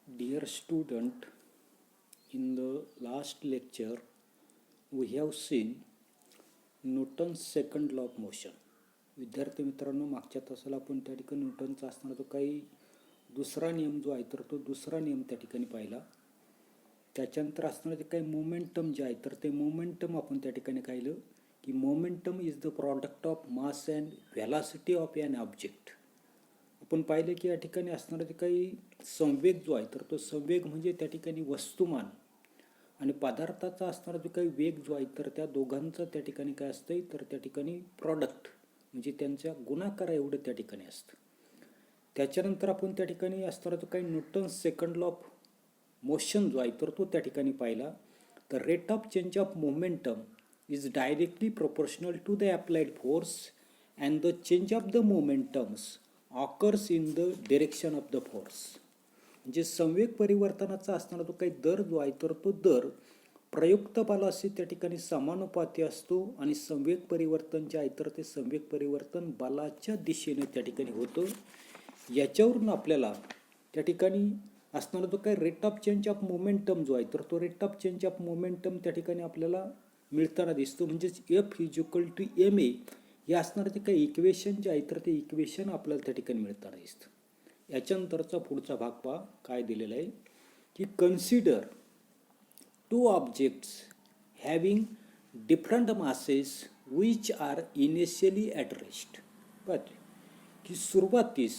Dear student, in the last lecture we have seen Newton's second law of motion. विद्यार्थी मित्रांनो, मागच्या तासाला आपण त्या ठिकाणी न्यूटनचा असणारा जो काही दुसरा नियम जो आहे तर तो दुसरा नियम त्या ठिकाणी पाहिला. त्याच्यानंतर असणारे जे काही मोमेंटम जे आहे तर ते मोमेंटम आपण त्या ठिकाणी पाहिलं की momentum is the product of mass and velocity of an object. आपण पाहिलं की या ठिकाणी असणारा जे काही संवेग जो आहे तर तो संवेग म्हणजे त्या ठिकाणी वस्तुमान आणि पदार्थाचा असणारा जो काही वेग जो आहे तर त्या दोघांचं त्या ठिकाणी काय असतं तर त्या ठिकाणी प्रॉडक्ट म्हणजे त्यांच्या गुणाकार एवढं त्या ठिकाणी असतं. त्याच्यानंतर आपण त्या ठिकाणी असणारा जो काही Newton second law of motion जो आहे तर तो त्या ठिकाणी पाहिला. तर rate of change of momentum is directly proportional to the applied force and the change of the momentums occurs in the direction of the force. म्हणजे संवेग परिवर्तनाचा असणारा जो काही दर जो आहे तर तो दर प्रयुक्त बलाशी त्या ठिकाणी समानुपाती असतो आणि संवेग परिवर्तन जे आहे तर ते संवेग परिवर्तन बलाच्या दिशेने त्या ठिकाणी होतं. याच्यावरून आपल्याला त्या ठिकाणी असणारा जो काही rate of change of momentum जो आहे तर तो rate of change of momentum त्या ठिकाणी आपल्याला मिळताना दिसतो. म्हणजेच F is equal to M A हे असणारं जे काही इक्वेशन जे आहे तर ते इक्वेशन आपल्याला त्या ठिकाणी मिळताना दिसतं. याच्यानंतरचा पुढचा भाग पहा काय दिलेला आहे की consider two objects having different masses which are initially at rest. की सुरुवातीस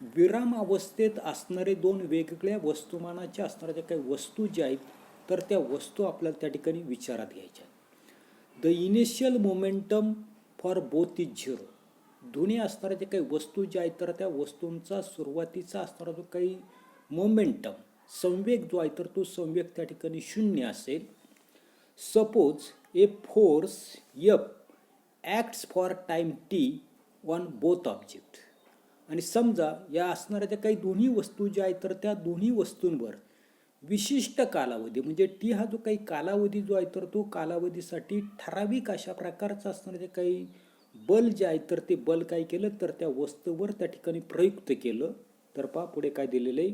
विराम अवस्थेत असणारे दोन वेगवेगळ्या वस्तुमानाच्या असणाऱ्या ज्या काही वस्तू ज्या आहेत तर त्या वस्तू आपल्याला त्या ठिकाणी विचारात घ्यायच्या. The initial momentum for both is zero. दोन्ही असणाऱ्या जे काही वस्तू ज्या आहेत तर त्या वस्तूंचा सुरुवातीचा असणारा जो काही मोमेंटम संवेग जो आहे तर तो संवेग त्या ठिकाणी शून्य असेल. Suppose a force F acts for time T on both object. आणि समजा या असणाऱ्या ज्या काही दोन्ही वस्तू ज्या आहेत तर त्या दोन्ही वस्तूंवर विशिष्ट कालावधी म्हणजे टी हा जो काही कालावधी जो आहे तर तो कालावधीसाठी ठराविक अशा प्रकारचं असणारे जे काही बल जे आहे तर ते बल काय केलं तर त्या वस्तूवर त्या ठिकाणी प्रयुक्त केलं. तर पहा पुढे काय दिलेलं आहे.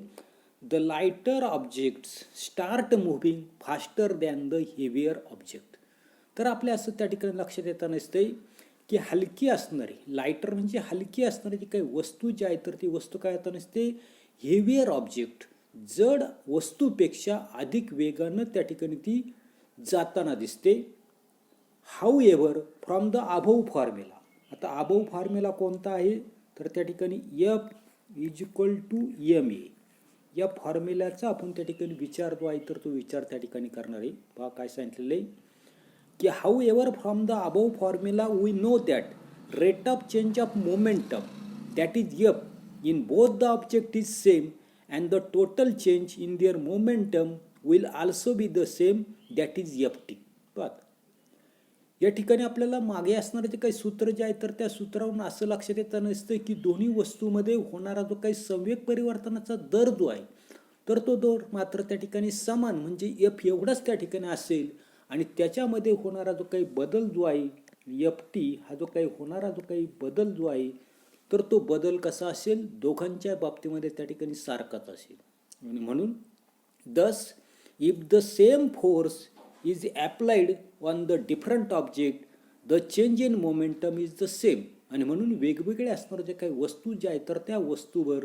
The lighter objects start moving faster than the heavier object. तर आपल्या असं त्या ठिकाणी लक्षात येताना दिसतंय की हलकी असणारी लायटर म्हणजे हलकी असणारी जी काही वस्तू जी आहे तर ती वस्तू काय येताना दिसते हेवियर ऑब्जेक्ट जड वस्तूपेक्षा अधिक वेगानं त्या ठिकाणी ती जाताना दिसते. However from the above formula. आता अबोव फॉर्म्युला कोणता आहे तर त्या ठिकाणी F is equal to M A या फॉर्म्युल्याचा आपण त्या ठिकाणी विचार जो आहे तर तो विचार त्या ठिकाणी करणार आहे. पहा काय सांगितलेलं आहे की however from the above formula we know that rate of change of momentum that is F in both the object is same and the total change in their momentum will also be the same that is ft. या ठिकाणी आपल्याला मागे असणारे जे काही सूत्र जे आहे तर त्या सूत्रावरून असं लक्षात येताना दिसतं की दोन्ही वस्तूमध्ये होणारा जो काही संवेग परिवर्तनाचा दर जो आहे तर तो दर मात्र त्या ठिकाणी समान म्हणजे एफ एवढाच त्या ठिकाणी असेल आणि त्याच्यामध्ये होणारा जो काही बदल जो आहे एफ टी हा जो काही होणारा जो काही बदल जो आहे तर तो बदल कसा असेल दोघांच्या बाबतीमध्ये त्या ठिकाणी सारखाच असेल. आणि म्हणून दस if the same force is applied on the different object the change in momentum is the same. आणि म्हणून वेगवेगळे असणारे जे काही वस्तू ज्या आहेत तर त्या वस्तूवर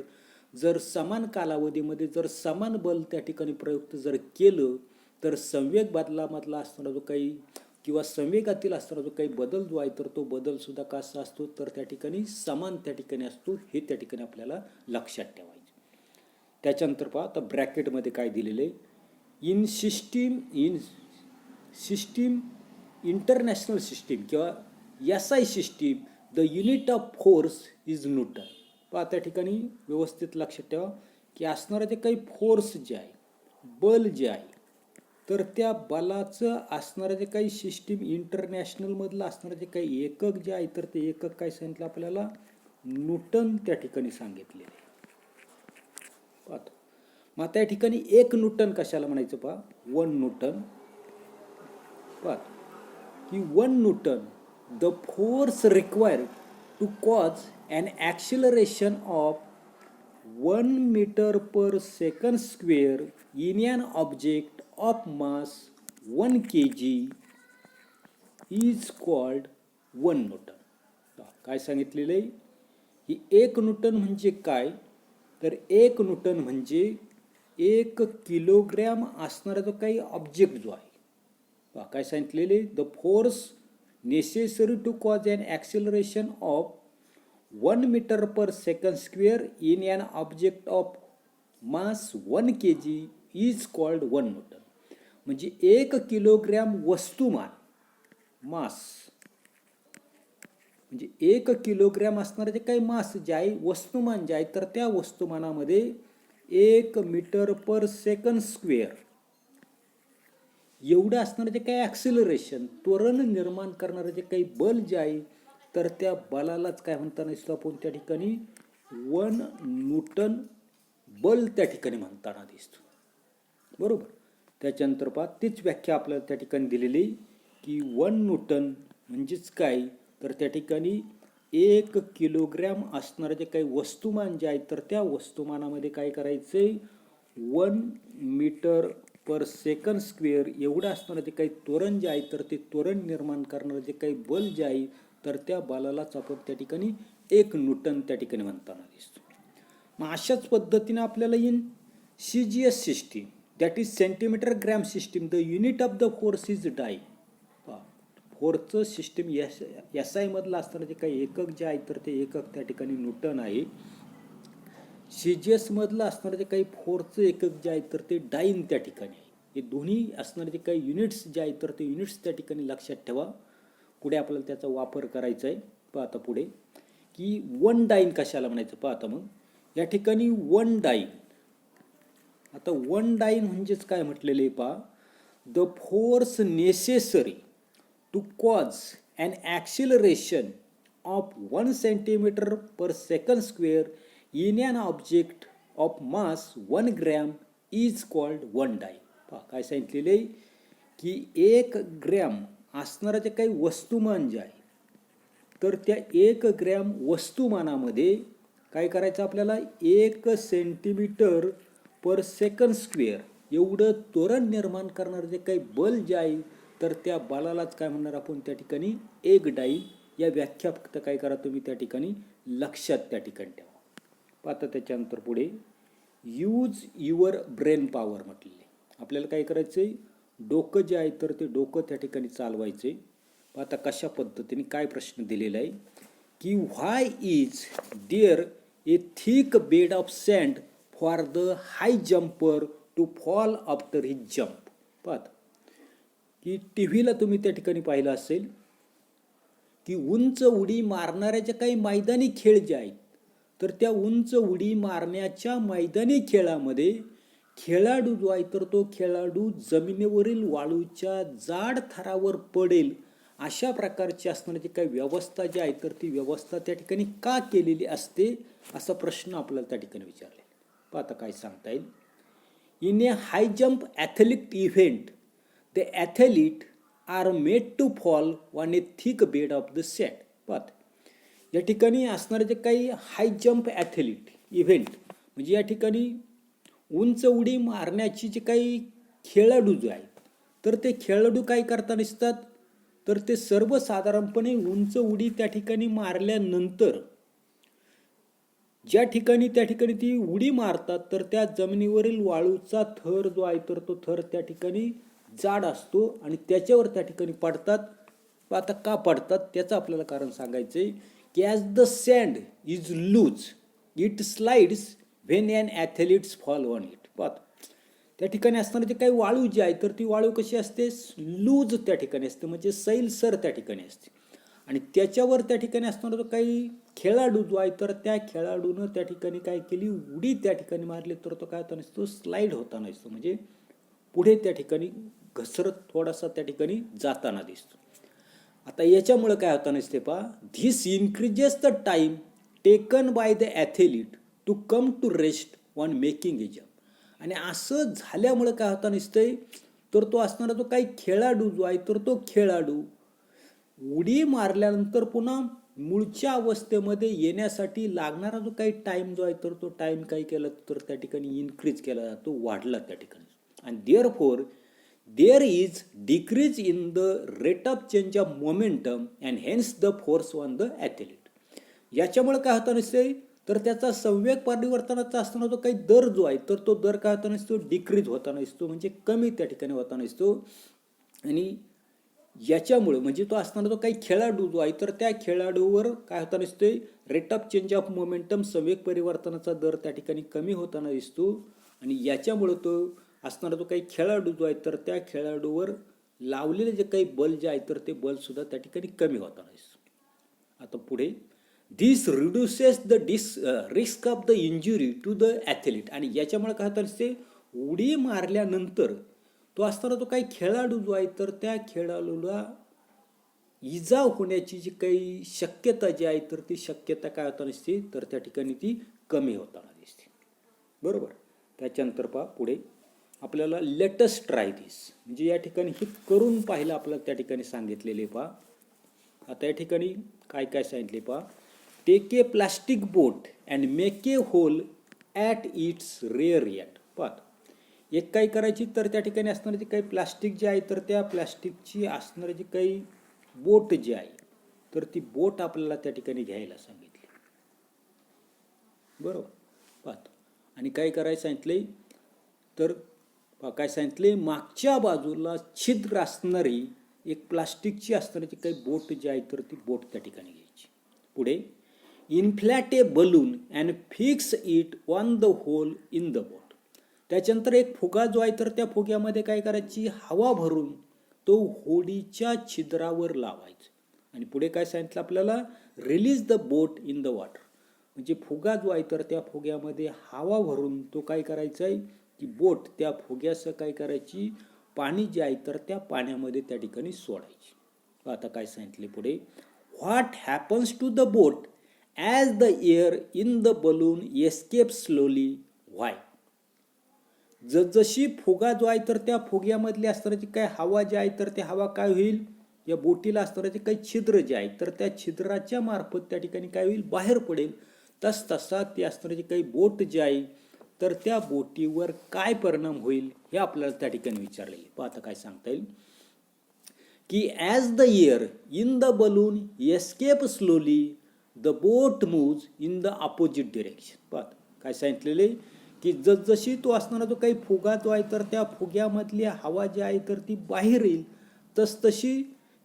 जर समान कालावधीमध्ये जर समान बल त्या ठिकाणी प्रयुक्त जर केलं तर संवेग बदलामधला असणारा जो काही किंवा संवेगातील असणारा जो काही बदल जो आहे तर तो बदल सुद्धा कसा असतो तर त्या ठिकाणी समान त्या ठिकाणी असतो हे त्या ठिकाणी आपल्याला लक्षात ठेवायचं. त्याच्यानंतर पहा आता ब्रॅकेटमध्ये काय दिलेलं आहे. इन सिस्टीम इंटरनॅशनल सिस्टीम किंवा SI system the unit of force is Newton. पहा त्या ठिकाणी व्यवस्थित लक्षात ठेवा की असणारं जे काही फोर्स जे आहे बल जे आहे तर त्या बलाचं असणारं जे काही सिस्टीम इंटरनॅशनलमधलं असणारं जे काही एकक जे आहे तर ते एकक काय सांगितलं आपल्याला न्यूटन त्या ठिकाणी सांगितलेले. पाहतो मग त्या ठिकाणी एक न्यूटन कशाला म्हणायचं पहा 1 न्यूटन. पाहतो की 1 newton the force required to cause an acceleration of 1 meter per second square in an object of mass 1 kg is called 1 Newton. काय सांगितलेलं आहे की 1 न्यूटन म्हणजे काय, तर 1 न्यूटन म्हणजे 1 किलोग्रॅम असणारा जो काही ऑब्जेक्ट जो आहे, काय सांगितलेले, the force necessary to cause an acceleration of 1 meter per second square in an object of mass 1 kg is called 1 Newton. म्हणजे 1 किलोग्रॅम वस्तुमान, मास म्हणजे 1 किलोग्रॅम असणारे जे काही मास जे आहे, वस्तुमान जे आहे, तर त्या वस्तुमानामध्ये 1 मीटर पर सेकंड स्क्वेअर एवढं असणारं जे काही ॲक्सिलरेशन, त्वरण निर्माण करणारं जे काही बल जे आहे, तर त्या बलालाच काय म्हणताना दिसतो आपण त्या ठिकाणी 1 न्यूटन बल त्या ठिकाणी म्हणताना दिसतो. बरोबर. त्याच्यानंतर पहा तीच व्याख्या आपल्याला त्या ठिकाणी दिलेली की 1 न्यूटन म्हणजेच काय, तर त्या ठिकाणी 1 किलोग्रॅम असणारं जे काही वस्तुमान जे आहे, तर त्या वस्तुमानामध्ये काय करायचंय, 1 मीटर पर सेकंड स्क्वेअर एवढं असणारं जे काही त्वरण जे आहे, तर ते त्वरण निर्माण करणारं जे काही बल जे आहे, तर त्या बलालाच आपण त्या ठिकाणी 1 न्यूटन त्या ठिकाणी म्हणताना दिसतो. मग अशाच पद्धतीने आपल्याला in CGS system, that is centimetre gram system, the unit of the force is dyne. फोर्सचं सिस्टीम SI मधलं असणारं जे काही एकक जे आहे, तर ते एकक त्या ठिकाणी न्यूटन आहे. CGS मधलं असणारं जे काही फोर्सचं एकक जे आहे, तर ते डाईन त्या ठिकाणी आहे. हे दोन्ही असणारे जे काही युनिट्स जे आहेत, तर ते युनिट्स त्या ठिकाणी लक्षात ठेवा. पुढे आपल्याला त्याचा वापर करायचा आहे. पाहता पुढे की 1 डाईन कशाला म्हणायचं पाहता. मग या ठिकाणी 1 डाईन, आता 1 डाईन म्हणजेच काय म्हटलेले पहा, the force necessary to cause an acceleration of 1 centimetre per second square in an object of mass 1 gram is called 1 dyne. पहा काय सांगितलेले की 1 ग्रॅम असणारं जे काही वस्तुमान जे आहे, तर त्या 1 ग्रॅम वस्तुमानामध्ये काय करायचं आपल्याला, 1 सेंटीमीटर पर सेकंड स्क्वेअर एवढं त्वरण निर्माण करणारं जे काही बल जे आहे, तर त्या बलालाच काय म्हणणार आपण त्या ठिकाणी 1 डाईन. या व्याख्या फक्त काय करा तुम्ही त्या ठिकाणी लक्षात त्या ठिकाणी ठेवा. आता त्याच्यानंतर पुढे यूज युअर ब्रेन पॉवर म्हटलेले. आपल्याला काय करायचंय, डोकं जे आहे, तर ते डोकं त्या ठिकाणी चालवायचे. आता कशा पद्धतीने काय प्रश्न दिलेला आहे की why is there a thick bed of sand for the high jumper to fall after his jump. पाहता की TV ला तुम्ही त्या ठिकाणी पाहिलं असेल की उंच उडी मारणाऱ्याच्या काही मैदानी खेळ जे आहेत, तर त्या उंच उडी मारण्याच्या मैदानी खेळामध्ये खेळाडू जो आहे, तर तो खेळाडू जमिनीवरील वाळूच्या जाड थरावर पडेल अशा प्रकारची असणारी काही व्यवस्था जी आहे, तर ती व्यवस्था त्या ठिकाणी का केलेली असते, असा प्रश्न आपल्याला त्या ठिकाणी विचारले. पाहता काय सांगता येईल. In a high jump athlete event the athlete are made to fall on a thick bed of the sand. पाहता या ठिकाणी असणारे जे काही हाय जम्प ॲथलीट इव्हेंट म्हणजे या ठिकाणी उंच उडी मारण्याची जे काही खेळाडू जो आहे, तर ते खेळाडू काय करता दिसतात, तर ते सर्वसाधारणपणे उंच उडी त्या ठिकाणी मारल्यानंतर ज्या ठिकाणी त्या ठिकाणी ती उडी मारतात, तर त्या जमिनीवरील वाळूचा थर जो आहे, तर तो थर त्या ठिकाणी जाड असतो आणि त्याच्यावर त्या ठिकाणी पडतात. आता का पडतात त्याचं आपल्याला कारण सांगायचंय की as the sand is loose it slides when an athletes fall on it. पाहत त्या ठिकाणी असणारे जे काही वाळू जी आहे, तर ती वाळू कशी असते, लूज त्या ठिकाणी असते, म्हणजे सैलसर त्या ठिकाणी असते. आणि त्याच्यावर त्या ठिकाणी असणारा जो काही खेळाडू जो आहे, तर त्या खेळाडूनं त्या ठिकाणी काय केली, उडी त्या ठिकाणी मारली, तर तो काय होता नसतो, स्लाइड होताना दिसतो, म्हणजे पुढे त्या ठिकाणी घसरत थोडासा त्या ठिकाणी जाताना दिसतो. आता याच्यामुळे काय होता नसते पहा, this increases the time taken by the athlete to come to rest on making a jump. आणि असं झाल्यामुळे काय होता नसतंय, तर तो असणारा जो काही खेळाडू जो आहे, तर तो खेळाडू उडी मारल्यानंतर पुन्हा मूळच्या अवस्थेमध्ये येण्यासाठी लागणारा जो काही टाईम जो आहे तर तो टाईम काय केला तर त्या ठिकाणी इन्क्रीज केला जातो, वाढला त्या ठिकाणी. आणि therefore there is decrease in the rate of change of momentum and hence the force on the athlete. याच्यामुळे काय होतं नसते तर त्याचा संवेग परिवर्तनाचा असताना जो काही दर जो आहे तर तो दर काय होता नसतो, डिक्रीज होता नसतो, म्हणजे कमी त्या ठिकाणी होता नसतो. आणि याच्यामुळे म्हणजे तो असताना जो काही खेळाडू जो आहे तर त्या खेळाडूवर काय होता नसते, rate of change of momentum संवेग परिवर्तनाचा दर त्या ठिकाणी कमी होताना दिसतो. आणि याच्यामुळे तो असणारा जो काही खेळाडू जो आहे तर त्या खेळाडूवर लावलेले जे काही बल जे आहे तर ते बल सुद्धा त्या ठिकाणी कमी होताना दिसतो. आता पुढे this reduces the risk of the injury to the athlete. आणि याच्यामुळे काय होतं असते, उडी मारल्यानंतर तो असताना तो काही खेळाडू जो आहे तर त्या खेळाडूला इजा होण्याची जी काही शक्यता जी आहे तर ती शक्यता काय होता नसते तर त्या ठिकाणी ती कमी होताना दिसते. बरोबर. त्याच्यानंतर पहा पुढे आपल्याला लेटस्ट ट्राय दिस, म्हणजे या ठिकाणी हे करून पाहिलं आपल्याला त्या ठिकाणी सांगितलेले. पहा आता या ठिकाणी काय काय सांगितले. पहा take a plastic boat and make a hole at its rear end. पहा एक काय करायची तर त्या ठिकाणी असणारी जी काही प्लास्टिक जे आहे तर त्या प्लास्टिकची असणारी जी काही बोट जी आहे तर ती बोट आपल्याला त्या ठिकाणी घ्यायला सांगितली. बरोबर. पाहतो आणि काय करायला सांगितले तर काय सांगितले, मागच्या बाजूला छिद्र असणारी एक प्लास्टिकची असणारी काही बोट जी आहे तर ती बोट त्या ठिकाणी घ्यायची. पुढे inflate a balloon and fix it on the hole in the boat. त्याच्यानंतर एक फुगा जो आहे तर त्या फुग्यामध्ये काय करायची, हवा भरून तो होडीच्या छिद्रावर लावायचा. आणि पुढे काय सांगितलं आपल्याला, release the boat in the water. म्हणजे फुगा जो आहे तर त्या फुग्यामध्ये हवा भरून तो काय करायचा आहे की बोट त्या फुग्यासह काय करायची, पाणी जे आहे तर त्या पाण्यामध्ये त्या ठिकाणी सोडायची. आता काय सांगितले पुढे, what happens to the boat as the air in the balloon escape slowly why. जसजशी फुगा जो आहे तर त्या फुग्यामधली असणारी काय हवा जी आहे तर ती हवा काय होईल, या बोटीला असणारे काही छिद्र जे आहे तर त्या छिद्राच्या मार्फत त्या ठिकाणी काय होईल, बाहेर पडेल. तसा ती असणारी काही बोट जी आहे तर त्या बोटीवर काय परिणाम होईल हे आपल्याला त्या ठिकाणी विचारलेले. पण आता काय सांगता येईल की as the air in the balloon escape slowly the boat moves in the opposite direction. पाहत काय सांगितलेले की जसजशी तो असणारा जो काही फुगा जो आहे तर त्या फुग्यामधली हवा जी आहे तर ती बाहेर येईल तसतशी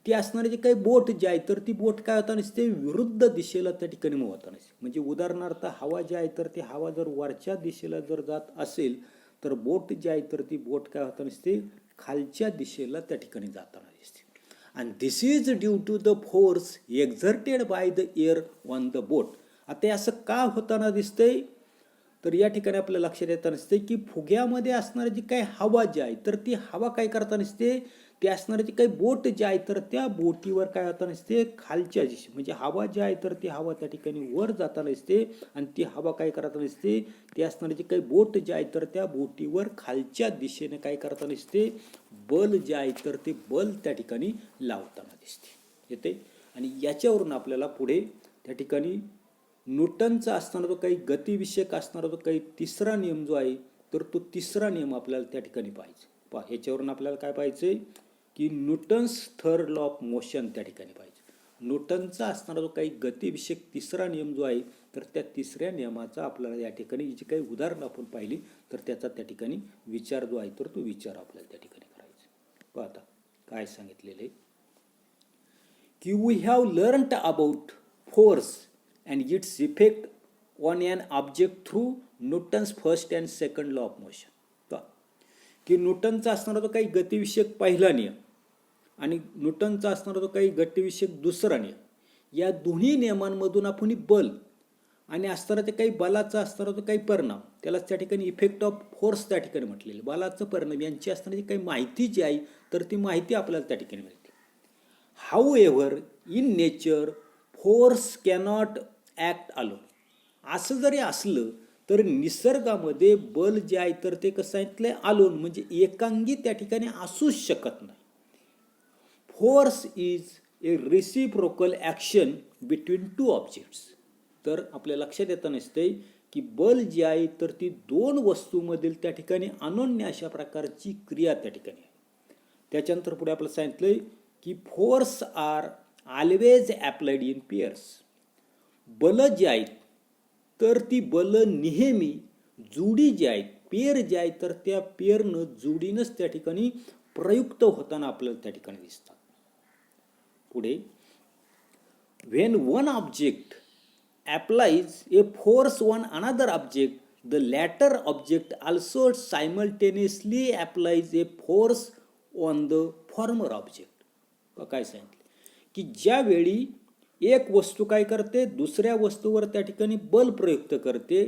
ती असणारी जी काही बोट जी आहे तर ती बोट काय होता नसते, विरुद्ध दिशेला त्या ठिकाणी मूव्ह होता नसते. म्हणजे उदाहरणार्थ हवा जी आहे तर ती हवा जर वरच्या दिशेला जर जात असेल तर बोट जी आहे तर ती बोट काय होता नसते, खालच्या दिशेला त्या ठिकाणी जाताना दिसते. आणि this is due to the force exerted by the air on the boat. आता असं का होताना दिसतंय तर या ठिकाणी आपल्या लक्षात येताना दिसते की फुग्यामध्ये असणारी जी काही हवा जी आहे तर ती हवा काय करता नसते, ती असणारी जी काही बोट जी आहे तर त्या बोटीवर काय होता नसते, खालच्या दिशे म्हणजे हवा जी आहे तर ती हवा त्या ठिकाणी वर जाताना दिसते. आणि ती हवा काय करता नसते, ती असणारी जी काही बोट जी आहे तर त्या बोटीवर खालच्या दिशेने काय करता नसते, बल जे आहे तर ते बल त्या ठिकाणी लावताना दिसते येते. आणि याच्यावरून आपल्याला पुढे त्या ठिकाणी न्यूटनचा असणारा जो काही गतिविषयक असणारा जो काही तिसरा नियम जो आहे तर तो तिसरा नियम आपल्याला त्या ठिकाणी पाहिजे. पहा ह्याच्यावरून आपल्याला काय पाहिजे की Newton's third law of motion त्या ठिकाणी पाहिजे. न्यूटनचा असणारा जो काही गतिविषयक तिसरा नियम जो आहे तर त्या तिसऱ्या नियमाचा आपल्याला या ठिकाणी जी काही उदाहरणं आपण पाहिली तर त्याचा त्या ठिकाणी विचार जो आहे तर तो विचार आपल्याला त्या ठिकाणी करायचा. पहा आता काय सांगितलेले की we have learned about force and its effect on an object through Newton's first and second law of motion. पहा की न्यूटनचा असणारा जो काही गतिविषयक पहिला नियम आणि न्यूटनचा असणारा जो काही गतिविषयक दुसरा नियम, या दोन्ही नियमांमधून आपण बल आणि असणारा ते काही बलाचा असणारा जो काही परिणाम त्याला त्या ठिकाणी इफेक्ट ऑफ फोर्स त्या ठिकाणी म्हटलेले, बलाचं परिणाम यांची असणारी काही माहिती जी आहे तर ती माहिती आपल्याला त्या ठिकाणी मिळते. How ever in nature force cannot act alone. असं जरी असलं तर निसर्गामध्ये बल जे आहे तर ते कसं सांगितलंय, अलोन म्हणजे एकांगी त्या ठिकाणी असूच शकत नाही. Force is a reciprocal action between two objects. तर आपल्या लक्षात येतं नसते की बल जी आहे तर ती दोन वस्तूमधील त्या ठिकाणी अनन्य अशा प्रकारची क्रिया त्या ठिकाणी आहे. त्याच्यानंतर पुढे आपलं सांगितलंय की force are always applied in pairs. बल जी आहेत तर ती बल नेहमी जोडी जी आहेत, पेअर जे आहेत तर त्या पेअरनं जोडीनंच त्या ठिकाणी प्रयुक्त होताना आपल्याला त्या ठिकाणी दिसतात. पुढे when one object applies a force on another object, the latter object also simultaneously applies a force on the former object. काय सांगितले की ज्यावेळी एक वस्तू काय करते दुसऱ्या वस्तूवर त्या ठिकाणी बल प्रयुक्त करते,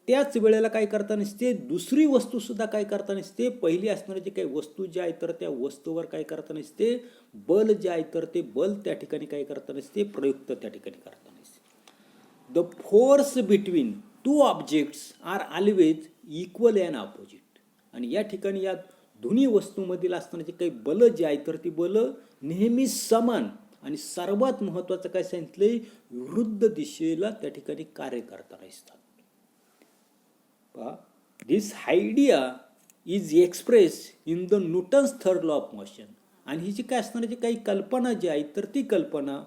त्याच वेळेला काय करता नसते दुसरी वस्तू सुद्धा काय करता नसते पहिली असणारी जी काही वस्तू जी आहे तर त्या वस्तूवर काय करता नसते बल जे आहे तर ते बल त्या ठिकाणी काय करता नसते प्रयुक्त त्या ठिकाणी करता नसते. The force between two objects are always equal and opposite. आणि या ठिकाणी या दोन्ही वस्तूमधील असणारे जे काही बल जे आहे तर ती बल नेहमी समान आणि सर्वात महत्त्वाचं काय सांगितलंय विरुद्ध दिशेला त्या ठिकाणी कार्य करताना दिसतात. पहा, this idea is express in the Newton's third law of motion. आणि ही जी काय असणारी जी काही कल्पना जी आहे तर ती कल्पना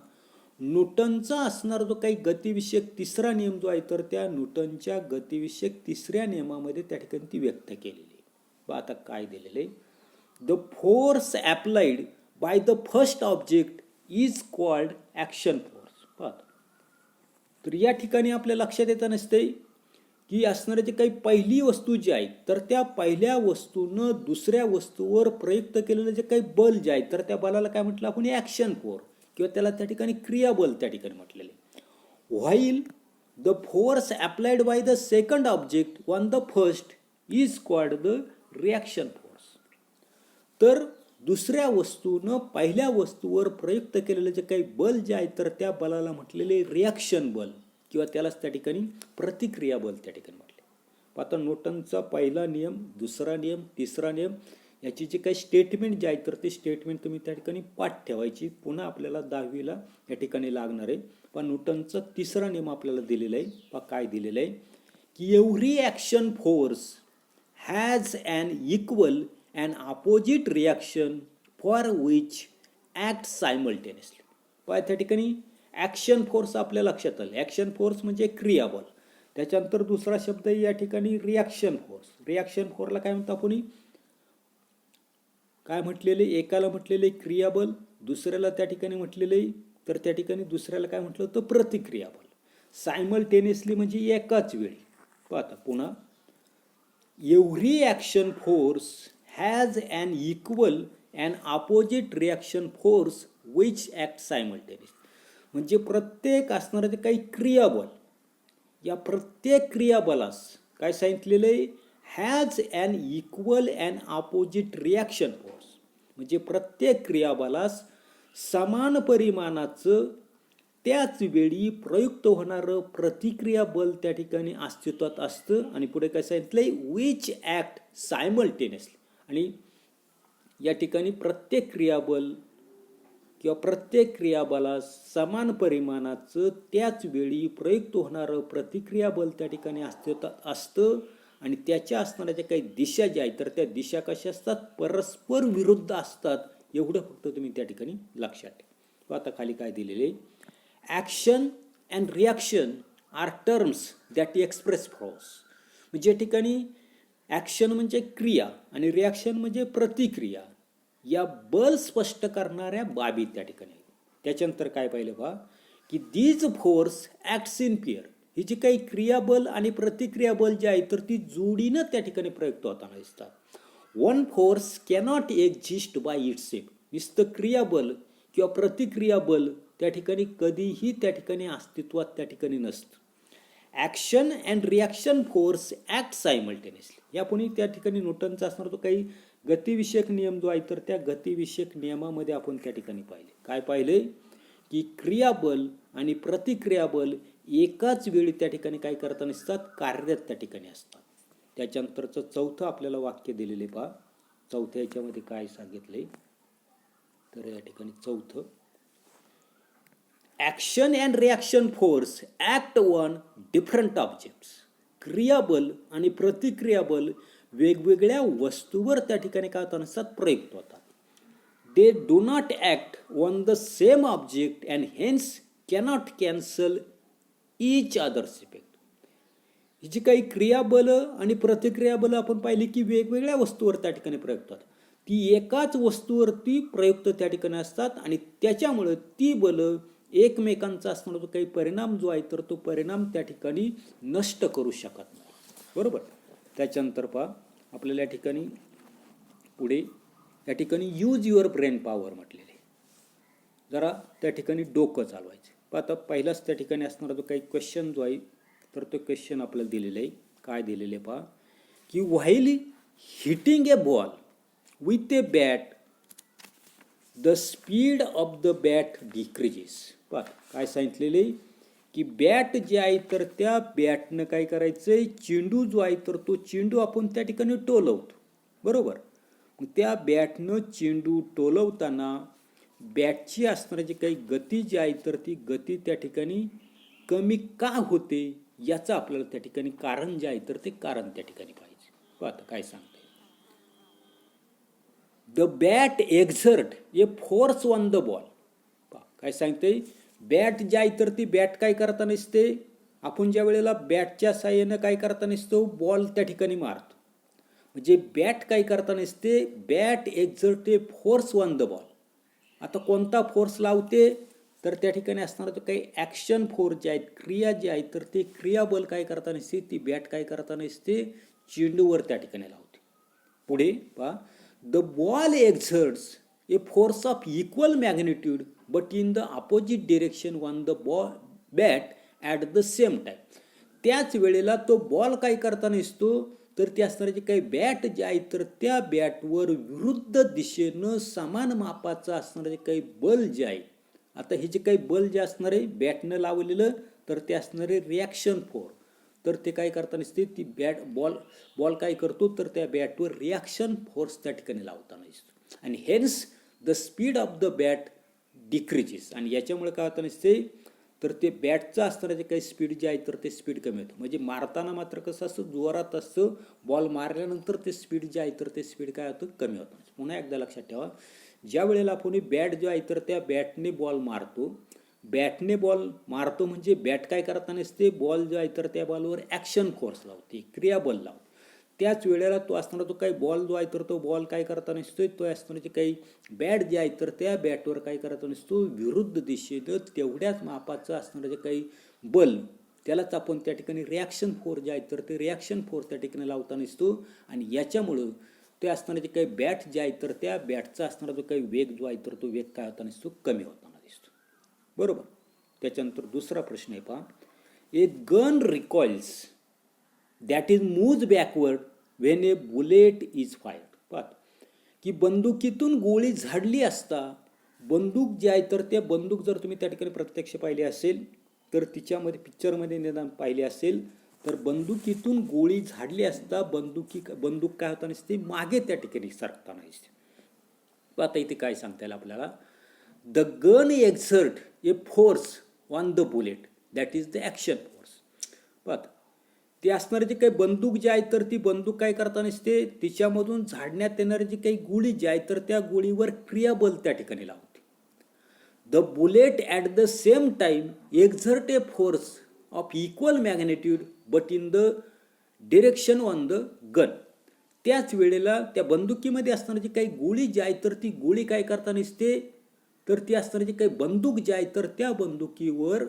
न्यूटनचा असणारा जो काही गतिविषयक तिसरा नियम जो आहे तर त्या न्यूटनच्या गतिविषयक तिसऱ्या नियमामध्ये त्या ठिकाणी ती व्यक्त केलेली आहे. आता काय दिलेलं आहे, the force applied by the first object is called action force. पाहता तर या ठिकाणी आपल्या लक्षात येतं नसते की असणारे जे काही पहिली वस्तू जी आहे तर त्या पहिल्या वस्तूनं दुसऱ्या वस्तूवर प्रयुक्त केलेलं जे काही बल जे आहे तर त्या बलाला काय म्हटलं आपण ॲक्शन फोर्स किंवा त्याला त्या ठिकाणी क्रियाबल त्या ठिकाणी म्हटलेले. While the force applied by the second object on the first is called the reaction force. तर दुसऱ्या वस्तूनं पहिल्या वस्तूवर प्रयुक्त केलेलं जे काही बल जे आहे तर त्या बलाला म्हटलेले रिॲक्शन बल किंवा त्यालाच त्या ठिकाणी प्रतिक्रिया बल त्या ठिकाणी म्हटले. आता न्यूटनचा पहिला नियम, दुसरा नियम, तिसरा नियम याची जी काही स्टेटमेंट जी आहे तर ती स्टेटमेंट तुम्ही त्या ठिकाणी पाठ ठेवायची. पुन्हा आपल्याला 10वीला या ठिकाणी लागणार आहे. पण न्यूटनचा तिसरा नियम आपल्याला दिलेला आहे. पहा काय दिलेलं आहे की every action force has an equal and opposite reaction for which act simultaneously. पहा त्या ठिकाणी ॲक्शन फोर्स आपल्या लक्षात आलं. ॲक्शन फोर्स म्हणजे क्रियाबल. त्याच्यानंतर दुसरा शब्द या ठिकाणी रिॲक्शन फोर्स. रिॲक्शन फोर्सला काय म्हणतो आपण काय म्हटलेले, एकाला म्हटलेले क्रियाबल, दुसऱ्याला त्या ठिकाणी म्हटलेले तर त्या ठिकाणी दुसऱ्याला काय म्हटलं होतं प्रतिक्रियाबल. सायमल्टेनियसली म्हणजे एकाच वेळी. पाहता पुन्हा every action force has an equal and opposite reaction force which act simultaneous. म्हणजे प्रत्येक असणारं जे काही क्रियाबल या प्रत्येक क्रियाबलास काय सांगितलेलं आहे has an equal and opposite reaction force. म्हणजे प्रत्येक क्रियाबलास समान परिमाणाचं त्याच वेळी प्रयुक्त होणारं प्रतिक्रिया बल त्या ठिकाणी अस्तित्वात असतं. आणि पुढे काय सांगितलंय विच ॲक्ट सायमल्टेनियसली. आणि या ठिकाणी प्रत्येक क्रियाबल किंवा प्रत्येक क्रियाबलास समान परिमाणाचं त्याच वेळी प्रयुक्त होणारं प्रतिक्रिया बल त्या ठिकाणी अस्तित्वात असतं. आणि त्याच्या असणाऱ्या ज्या काही दिशा ज्या आहेत तर त्या दिशा कशा असतात परस्पर विरुद्ध असतात. एवढं फक्त तुम्ही त्या ठिकाणी लक्षात ठेवा. आता खाली काय दिलेले action and reaction are terms that express force. म्हणजे या ठिकाणी ॲक्शन म्हणजे क्रिया आणि रिॲक्शन म्हणजे प्रतिक्रिया या बल स्पष्ट करणाऱ्या बाबी त्या ठिकाणी. त्याच्यानंतर काय पाहिलं पहा की these force acts in pair. ही जी काही क्रियाबल आणि प्रतिक्रिया बल जे आहे तर ती जोडीनं त्या ठिकाणी प्रयुक्त होताना दिसतात. One force cannot exist by itself. नुसतं क्रियाबल किंवा प्रतिक्रिया बल त्या ठिकाणी कधीही त्या ठिकाणी अस्तित्वात त्या ठिकाणी नसतं. Action and reaction force act simultaneously. यापुढे त्या ठिकाणी न्यूटनचा असणार तो काही गतिविषयक नियम जो आहे तर त्या गतिविषयक नियमामध्ये आपण त्या ठिकाणी पाहिले. काय पाहिले की क्रियाबल आणि प्रतिक्रियाबल एकाच वेळी त्या ठिकाणी काय करताना असतात कार्यरत त्या ठिकाणी असतात. त्याच्यानंतरचं चौथं आपल्याला वाक्य दिलेले पहा. चौथ्या याच्यामध्ये काय सांगितले तर या ठिकाणी चौथं action and reaction force act on different objects. क्रियाबल आणि प्रतिक्रियाबल वेगवेगळ्या वस्तूवर त्या ठिकाणी काय होतात नसतात प्रयुक्त होतात. They do not act on the same object and hence cannot cancel each other's effect. ही जी काही क्रियाबल आणि प्रतिक्रियाबल आपण पाहिली की वेगवेगळ्या वस्तूवर त्या ठिकाणी प्रयुक्त होतात. ती एकाच वस्तूवरती प्रयुक्त त्या ठिकाणी असतात आणि त्याच्यामुळं ती बलं एकमेकांचा असणारा जो काही परिणाम जो आहे तर तो परिणाम त्या ठिकाणी नष्ट करू शकत नाही. बरोबर. त्याच्यानंतर पहा आपल्याला या ठिकाणी पुढे या ठिकाणी यूज युअर ब्रेन पॉवर म्हटलेले. जरा त्या ठिकाणी डोकं चालवायचं. पण आता पहिलाच त्या ठिकाणी असणारा जो काही क्वेश्चन जो आहे तर तो क्वेश्चन आपल्याला दिलेला आहे. काय दिलेले पहा की while hitting a ball with a bat the speed of the bat decreases. पहा काय सांगितलेले की बॅट जे आहे तर त्या बॅटनं काय करायचंय चेंडू जो आहे तर तो चेंडू आपण त्या ठिकाणी टोलवतो. बरोबर. मग त्या बॅटनं चेंडू टोलवताना बॅटची असणारी जी काही गती जी आहे तर ती गती त्या ठिकाणी कमी का होते याचं आपल्याला त्या ठिकाणी कारण जे आहे तर ते कारण त्या ठिकाणी पाहिजे. पाहता काय सांगते. The bat exert a force on the ball. काय सांगते बॅट जे आहे तर ती बॅट काय करता नसते आपण ज्या वेळेला बॅटच्या साह्यानं काय करता नसतो बॉल त्या ठिकाणी मारतो. म्हणजे बॅट काय करता नसते bat exert a force on the ball. आता कोणता फोर्स लावते तर त्या ठिकाणी असणारा जो काही ॲक्शन फोर्स जे आहेत क्रिया जी आहेत तर ते क्रियाबल काय करता नसते ती बॅट काय करता नसते चेंडूवर त्या ठिकाणी लावते. पुढे पहा the ball एक्झर्ट्स a force of equal magnitude but in the opposite direction on the bat at the same time. त्याच वेळेला तो बॉल काय करता नसतो तर ते असणारे जे काही बॅट जे आहे तर त्या बॅटवर विरुद्ध दिशेनं समान मापाचं असणारं जे काही बल जे आहे. आता हे जे काही बल जे असणार आहे बॅटनं लावलेलं तर ते असणारे रिॲक्शन फोर्स तर ते काय करता नसते ती बॉल काय करतो तर त्या बॅटवर रिॲक्शन फोर्स त्या ठिकाणी लावता नसतो आणि hence the speed of the bat decreases. आणि याच्यामुळे काय होतं नसते तर ते बॅटचं असणारं जे काही स्पीड जे आहे तर ते स्पीड कमी होतं. म्हणजे मारताना मात्र कसं असतं जोरात असतं बॉल मारल्यानंतर ते स्पीड जे आहे तर ते स्पीड काय होतं कमी होतं. पुन्हा एकदा लक्षात ठेवा ज्या वेळेला आपण बॅट जो आहे तर त्या बॅटने बॉल मारतो म्हणजे बॅट काय करता नसते बॉल जो आहे तर त्या बॉलवर ॲक्शन फोर्स लावते क्रियाबल लावते. त्याच वेळेला तो असणारा जो काही बॉल जो आहे तर तो बॉल काय करता नसतो तो असणारा जे काही बॅट जे आहे तर त्या बॅटवर काय करता नसतो विरुद्ध दिशेनं तेवढ्याच मापाचं असणारं जे काही बल त्यालाच आपण त्या ठिकाणी रिॲक्शन फोर्स जे आहे तर ते रिॲक्शन फोर्स त्या ठिकाणी लावता नसतो आणि याच्यामुळं ते असणारे जे काही बॅट जे आहे तर त्या बॅटचा असणारा जो काही वेग जो आहे तर तो वेग काय होता नसतो कमी होताना दिसतो. बरोबर. त्याच्यानंतर दुसरा प्रश्न आहे पहा a gun recoils that is moves backward when a bullet is fired. पाहत की बंदुकीतून गोळी झाडली असता बंदूक जी आहे तर त्या बंदूक जर तुम्ही त्या ठिकाणी प्रत्यक्ष पाहिली असेल तर तिच्यामध्ये पिक्चरमध्ये निदान पाहिली असेल तर बंदुकीतून गोळी झाडली असता बंदूक काय होता नसते मागे त्या ठिकाणी सरकताना दिसते. आता इथे काय सांगता येईल आपल्याला the gun exert a force on the bullet that is the action force. पाहता ते असणारे जे काही बंदूक जी आहे तर ती बंदूक काय करता नसते तिच्यामधून झाडण्यात येणारी जी काही गोळी जी आहे तर त्या गोळीवर क्रियाबल त्या ठिकाणी लावते. The bullet at the same time exert a force of equal magnitude but in the direction on the gun. त्याच वेळेला त्या बंदुकीमध्ये असणारी जी काही गोळी जी आहे तर ती गोळी काय करता नसते तर ती असणारी जी काही बंदूक जी आहे तर त्या बंदुकीवर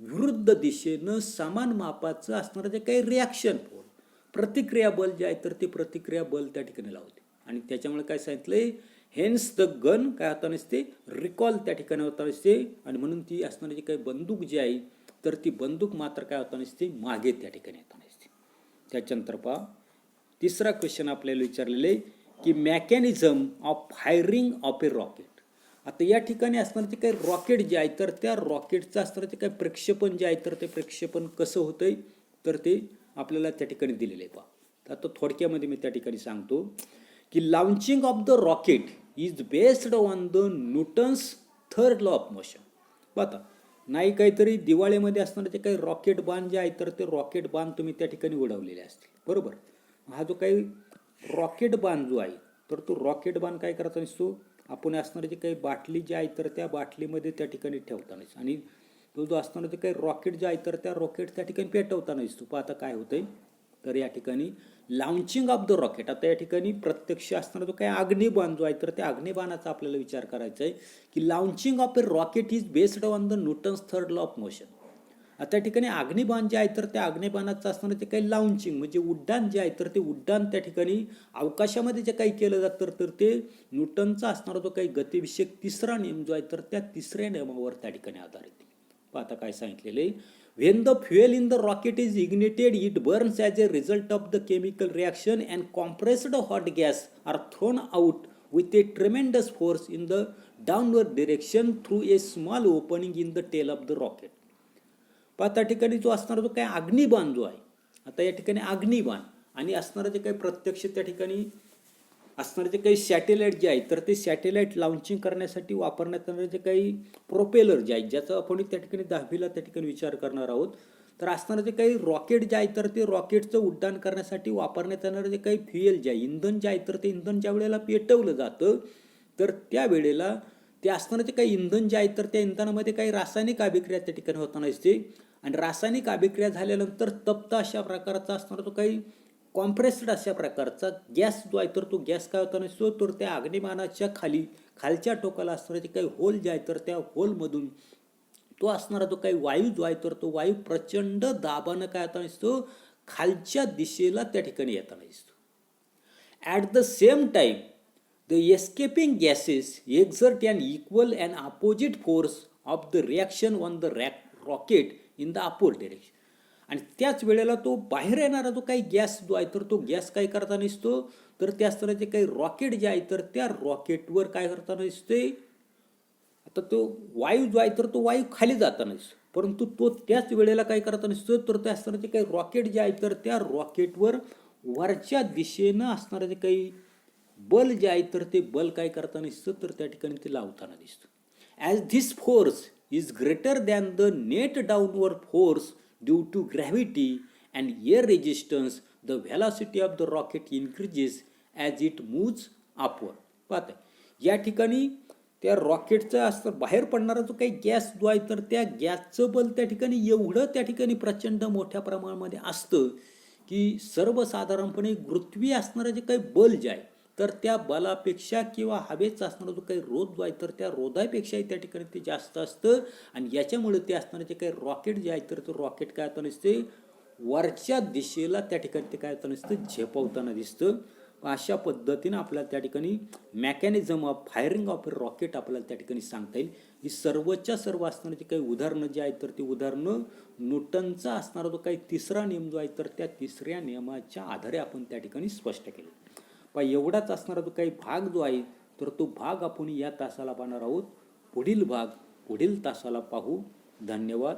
विरुद्ध दिशेनं समान मापाचं असणारं जे काही रिॲक्शन फोर्स प्रतिक्रिया बल जे आहे तर ते प्रतिक्रिया बल त्या ठिकाणी लावते. आणि त्याच्यामुळे काय सांगितलंय हेन्स द गन काय होता नसते रिकॉल त्या ठिकाणी होता नसते आणि म्हणून ती असणारी जी काही बंदूक जी आहे तर ती बंदूक मात्र काय होता नसते मागे त्या ठिकाणी येता नसते. त्याच्यानंतर पहा तिसरा क्वेश्चन आपल्याला विचारलेले की mechanism of firing of A rocket. आता या ठिकाणी असणारं जे काही रॉकेट जे आहे तर त्या रॉकेटचं असणारं जे काही प्रक्षेपण जे आहे तर ते प्रक्षेपण कसं होतंय तर ते आपल्याला त्या ठिकाणी दिलेलं आहे. पहा आता थोडक्यामध्ये मी त्या ठिकाणी सांगतो की launching of the rocket is based on the Newton's third law of motion. पाहता नाही काहीतरी दिवाळीमध्ये असणारे जे काही रॉकेट बाण जे आहे तर ते रॉकेट बाण तुम्ही त्या ठिकाणी उडवलेले असतील, बरोबर. हा जो काही रॉकेट बाण जो आहे तर तो रॉकेट बाण काय करता नसतो, आपण असणारे जे काही बाटली जी आहे तर त्या बाटलीमध्ये त्या ठिकाणी ठेवतानाच, आणि तो जो असणारा जे काही रॉकेट जे आहे तर त्या रॉकेट त्या ठिकाणी पेटवताना दिसतो. पण आता काय होतंय तर या ठिकाणी लॉन्चिंग ऑफ द रॉकेट, आता या ठिकाणी प्रत्यक्ष असणारा जो काही अग्निबाण जो आहे तर त्या अग्निबाणाचा आपल्याला विचार करायचा आहे की launching of A rocket is based on the Newton's third law of motion. आता या ठिकाणी अग्निबाण जे आहे तर त्या अग्निबाणाचं असणारं ते काही लॉन्चिंग म्हणजे उड्डाण जे आहे तर ते उड्डाण त्या ठिकाणी अवकाशामध्ये जे काही केलं जातं तर ते न्यूटनचा असणारा जो काही गतिविषयक तिसरा नियम जो आहे तर त्या तिसऱ्या नियमावर त्या ठिकाणी आधारित आहे. आता काय सांगितलेलं आहे, when the fuel in the rocket is ignited it burns as a result of the chemical reaction and compressed hot gas are thrown out with a tremendous force in the downward direction through a small opening in the tail of the rocket. त्या ठिकाणी जो असणारा जो काही अग्निबाण जो आहे, आता या ठिकाणी अग्निबाण आणि असणारं जे काही प्रत्यक्ष त्या ठिकाणी असणारे जे काही सॅटेलाइट जे आहे तर ते सॅटेलाइट लॉन्चिंग करण्यासाठी वापरण्यात येणारे जे काही प्रोपेलर जे आहे ज्याचा आपण त्या ठिकाणी 10वीला त्या ठिकाणी विचार करणार आहोत, तर असणारं जे काही रॉकेट जे आहे तर ते रॉकेटचं उड्डाण करण्यासाठी वापरण्यात येणारं जे काही फ्युएल जे आहे इंधन जे आहे तर ते इंधन ज्या वेळेला पेटवलं जातं तर त्या वेळेला ते असणारं जे काही इंधन जे आहे तर त्या इंधनामध्ये काही रासायनिक अभिक्रिया त्या ठिकाणी होताना दिसते, आणि रासायनिक अभिक्रिया झाल्यानंतर तप्त अशा प्रकारचा असणारा तो काही कॉम्प्रेस्ड अशा प्रकारचा गॅस जो आहे तर तो गॅस काय होता नसतो तर त्या अग्निबाणाच्या खालच्या टोकाला असणारे जे काही होल जे आहे तर त्या होलमधून तो असणारा जो काही वायू जो आहे तर तो वायू प्रचंड दाबानं काय होता नसतो खालच्या दिशेला त्या ठिकाणी येताना दिसतो. At the same time the escaping gases exert an equal and opposite force of the reaction on the rocket in the oppose direction. आणि त्याच वेळेला तो बाहेर येणारा जो काही गॅस जो आहे तर तो गॅस काय करताना दिसतो तर त्या असताना जे काही रॉकेट जे आहे तर त्या रॉकेटवर काय करताना दिसते, आता तो वायू जो आहे तर तो वायू खाली जाताना दिसतो, परंतु तो त्याच वेळेला काय करताना दिसतो तर त्या असताना जे काही रॉकेट जे आहे तर त्या रॉकेटवर वरच्या दिशेनं असणारं जे काही बल जे आहे तर ते बल काय करताना दिसतं तर त्या ठिकाणी ते लावताना दिसतं. As this force is greater than the net downward force due to gravity and air resistance, the velocity of the rocket increases as it moves upward. पाहताय या ठिकाणी त्या रॉकेटचा असं बाहेर पडणारा जो काही गॅस जो आहे तर त्या गॅसचं बल त्या ठिकाणी एवढं त्या ठिकाणी प्रचंड मोठ्या प्रमाणामध्ये असतं की सर्वसाधारणपणे पृथ्वी असणारं जे काही बल जे आहे तर त्या बलापेक्षा किंवा हवेचा असणारा जो काही रोध जो आहे तर त्या रोधापेक्षाही त्या ठिकाणी ते जास्त असतं, आणि याच्यामुळे ते असणारे जे काही रॉकेट जे आहे तर तो रॉकेट काय होताना दिसते वरच्या दिशेला त्या ठिकाणी ते काय होताना दिसतं झेपवताना दिसतं. अशा पद्धतीनं आपल्याला त्या ठिकाणी mechanism of firing of A rocket आपल्याला त्या ठिकाणी सांगता येईल. ही सर्वच्या सर्व असणारे जे काही उदाहरणं जे आहेत तर ती उदाहरणं न्यूटनचा असणारा जो काही तिसरा नियम जो आहे तर त्या तिसऱ्या नियमाच्या आधारे आपण त्या ठिकाणी स्पष्ट केले. पण एवढाच असणारा जो काही भाग जो आहे तर तो भाग आपण या तासाला पाहणार आहोत. पुढील भाग पुढील तासाला पाहू. धन्यवाद.